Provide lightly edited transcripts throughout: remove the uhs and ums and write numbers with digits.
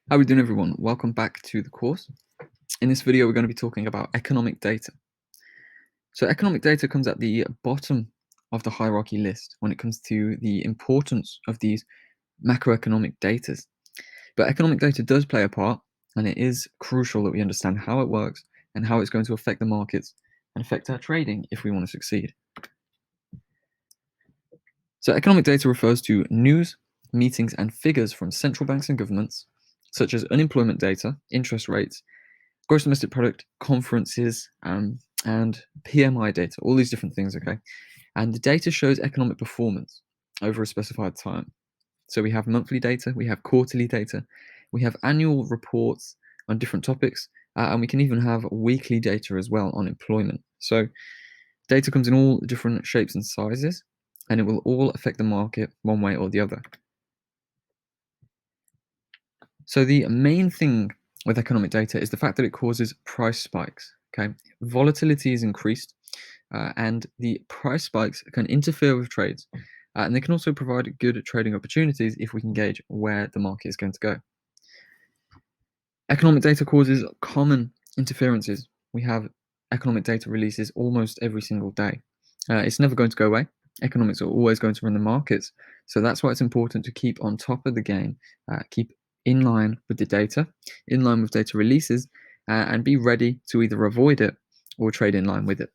How are we doing, everyone? Welcome back to the course. In this video, we're going to be talking about economic data. So economic data comes at the bottom of the hierarchy list when it comes to the importance of these macroeconomic data. But economic data does play a part, and it is crucial that we understand how it works and how it's going to affect the markets and affect our trading if we want to succeed. So economic data refers to news, meetings, and figures from central banks and governments, such as unemployment data, interest rates, gross domestic product, conferences, and PMI data, all these different things, okay? And the data shows economic performance over a specified time. So we have monthly data, we have quarterly data, we have annual reports on different topics, and we can even have weekly data as well on employment. So data comes in all different shapes and sizes, and it will all affect the market one way or the other. So the main thing with economic data is the fact that it causes price spikes. Okay, volatility is increased, and the price spikes can interfere with trades, and they can also provide good trading opportunities if we can gauge where the market is going to go. Economic data causes common interferences. We have economic data releases almost every single day. It's never going to go away. Economics are always going to run the markets, so that's why it's important to keep on top of the game, keep in line with the data, in line with data releases, and be ready to either avoid it or trade in line with it.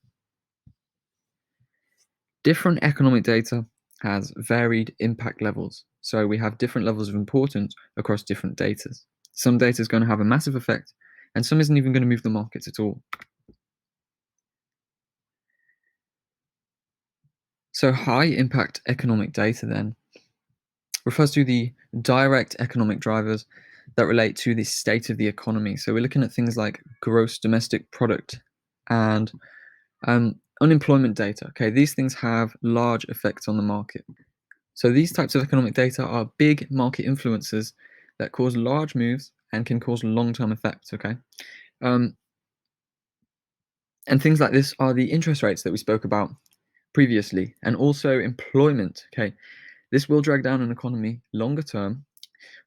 Different economic data has varied impact levels, so we have different levels of importance across different data. Some data is going to have a massive effect, and some isn't even going to move the markets at all. So high impact economic data then refers to the direct economic drivers that relate to the state of the economy. So we're looking at things like gross domestic product and unemployment data. Okay, these things have large effects on the market. So these types of economic data are big market influences that cause large moves and can cause long-term effects. Okay, and things like this are the interest rates that we spoke about previously, and also employment. Okay, this will drag down an economy longer term,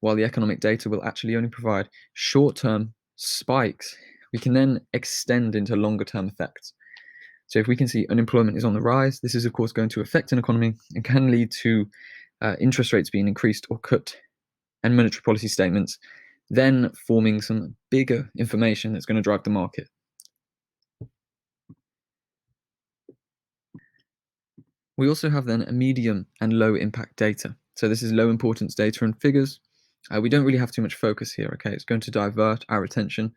while the economic data will actually only provide short-term spikes. We can then extend into longer-term effects. So if we can see unemployment is on the rise, this is of course going to affect an economy and can lead to interest rates being increased or cut, and monetary policy statements then forming some bigger information that's going to drive the market. We also have then a medium and low impact data. So this is low importance data and figures. We don't really have too much focus here, okay? It's going to divert our attention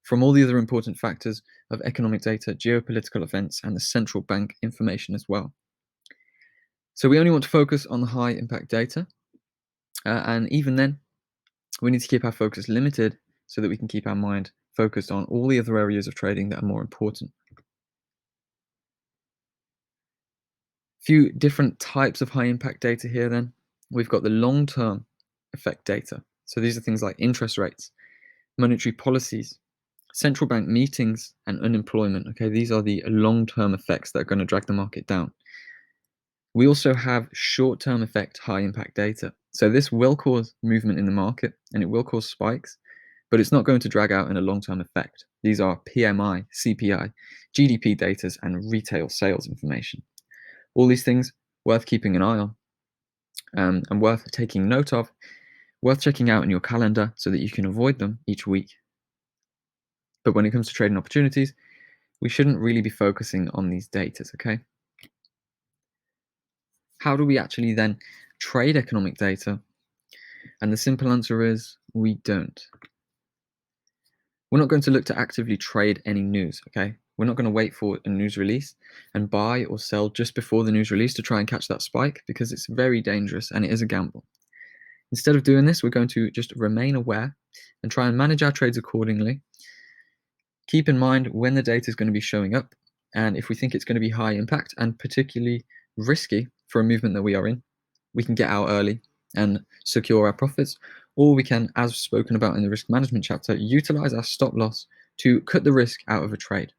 from all the other important factors of economic data, geopolitical events, and the central bank information as well. So we only want to focus on the high impact data. And even then, we need to keep our focus limited so that we can keep our mind focused on all the other areas of trading that are more important. Few different types of high impact data here then. We've got the long-term effect data. So these are things like interest rates, monetary policies, central bank meetings, and unemployment. Okay, these are the long-term effects that are going to drag the market down. We also have short-term effect high impact data. So this will cause movement in the market and it will cause spikes, but it's not going to drag out in a long-term effect. These are PMI, CPI, GDP data, and retail sales information. All these things worth keeping an eye on, and worth taking note of, worth checking out in your calendar so that you can avoid them each week. But when it comes to trading opportunities, we shouldn't really be focusing on these data, okay? How do we actually then trade economic data? And the simple answer is we don't. We're not going to look to actively trade any news, okay? We're not going to wait for a news release and buy or sell just before the news release to try and catch that spike, because it's very dangerous and it is a gamble. Instead of doing this, we're going to just remain aware and try and manage our trades accordingly. Keep in mind when the data is going to be showing up, and if we think it's going to be high impact and particularly risky for a movement that we are in, we can get out early and secure our profits, or we can, as spoken about in the risk management chapter, utilize our stop loss to cut the risk out of a trade.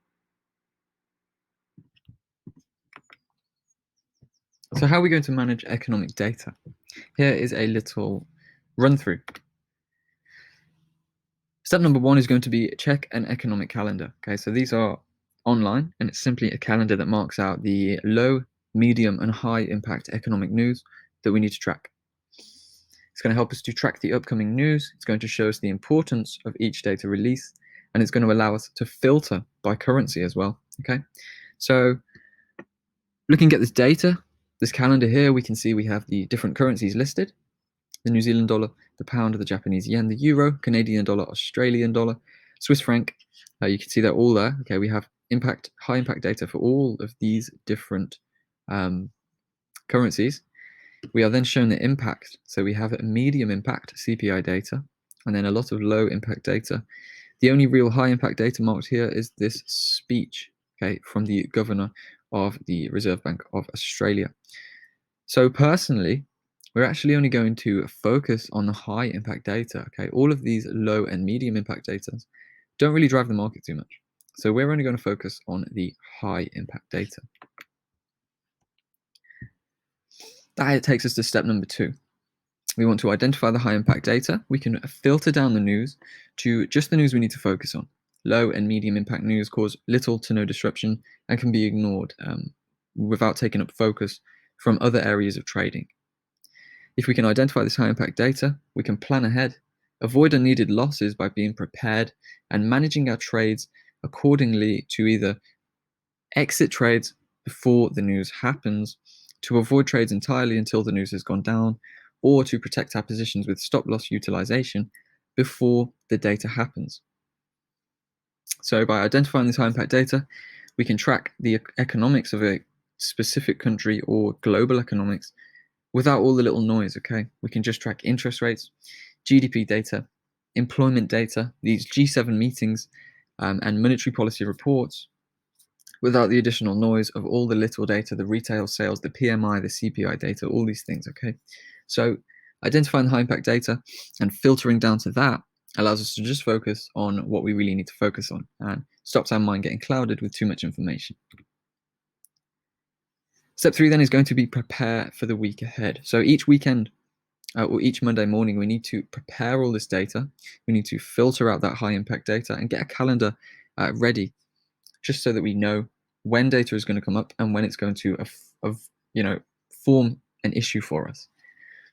So how are we going to manage economic data? Here is a little run through. Step number 1 is going to be check an economic calendar. Okay, so these are online, and it's simply a calendar that marks out the low, medium, and high impact economic news that we need to track. It's going to help us to track the upcoming news. It's going to show us the importance of each data release, and it's going to allow us to filter by currency as well. Okay, so looking at this data, this calendar here, we can see we have the different currencies listed: the New Zealand dollar, the pound, the Japanese yen, the euro, Canadian dollar, Australian dollar, Swiss franc. You can see they're all there. Okay, we have high impact data for all of these different currencies. We are then shown the impact. So we have a medium impact CPI data, and then a lot of low impact data. The only real high impact data marked here is this speech, okay, from the governor of the Reserve Bank of Australia. So personally, we're actually only going to focus on the high impact data. Okay, all of these low and medium impact data don't really drive the market too much. So we're only going to focus on the high impact data. That takes us to step number 2. We want to identify the high impact data. We can filter down the news to just the news we need to focus on. Low and medium impact news cause little to no disruption and can be ignored without taking up focus from other areas of trading. If we can identify this high impact data, we can plan ahead, avoid unneeded losses by being prepared and managing our trades accordingly to either exit trades before the news happens, to avoid trades entirely until the news has gone down, or to protect our positions with stop loss utilization before the data happens. So by identifying this high impact data, we can track the economics of a specific country or global economics without all the little noise. Okay, we can just track interest rates, GDP data, employment data, these G7 meetings, and monetary policy reports without the additional noise of all the little data, the retail sales, the PMI, the CPI data, all these things. Okay, so identifying the high impact data and filtering down to that allows us to just focus on what we really need to focus on and stops our mind getting clouded with too much information. Step 3 then is going to be prepare for the week ahead. So each weekend or each Monday morning, we need to prepare all this data. We need to filter out that high impact data and get a calendar ready, just so that we know when data is going to come up and when it's going to form an issue for us.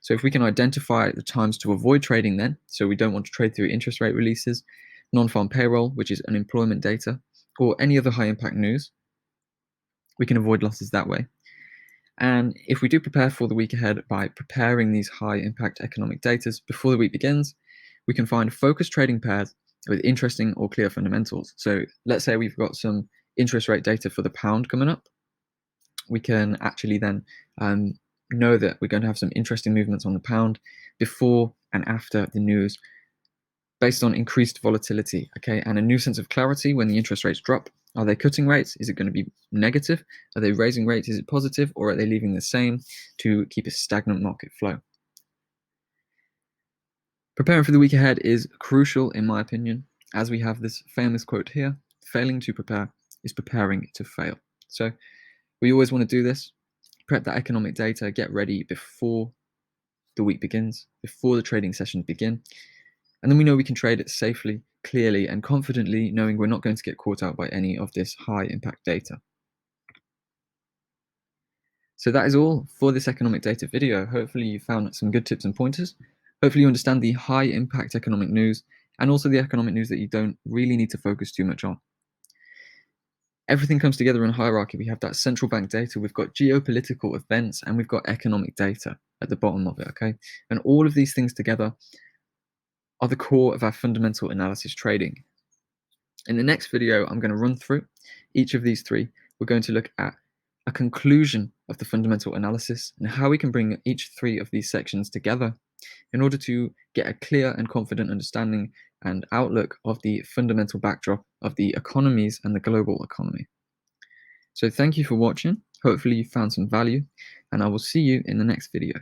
So if we can identify the times to avoid trading then, so we don't want to trade through interest rate releases, non-farm payroll, which is unemployment data, or any other high impact news, we can avoid losses that way. And if we do prepare for the week ahead by preparing these high impact economic data before the week begins, we can find focused trading pairs with interesting or clear fundamentals. So let's say we've got some interest rate data for the pound coming up. We can actually then know that we're going to have some interesting movements on the pound before and after the news based on increased volatility, okay, and a new sense of clarity when the interest rates drop. Are they cutting rates? Is it going to be negative? Are they raising rates? Is it positive? Or are they leaving the same to keep a stagnant market flow? Preparing for the week ahead is crucial, in my opinion, as we have this famous quote here: failing to prepare is preparing to fail. So we always want to do this, prep that economic data, get ready before the week begins, before the trading sessions begin. And then we know we can trade it safely, clearly, and confidently, knowing we're not going to get caught out by any of this high impact data. So that is all for this economic data video. Hopefully you found some good tips and pointers. Hopefully you understand the high impact economic news and also the economic news that you don't really need to focus too much on. Everything comes together in a hierarchy. We have that central bank data, we've got geopolitical events, and we've got economic data at the bottom of it, okay? And all of these things together are the core of our fundamental analysis trading. In the next video, I'm going to run through each of these three. We're going to look at a conclusion of the fundamental analysis and how we can bring each three of these sections together in order to get a clear and confident understanding and outlook of the fundamental backdrop of the economies and the global economy. So thank you for watching. Hopefully you found some value, and I will see you in the next video.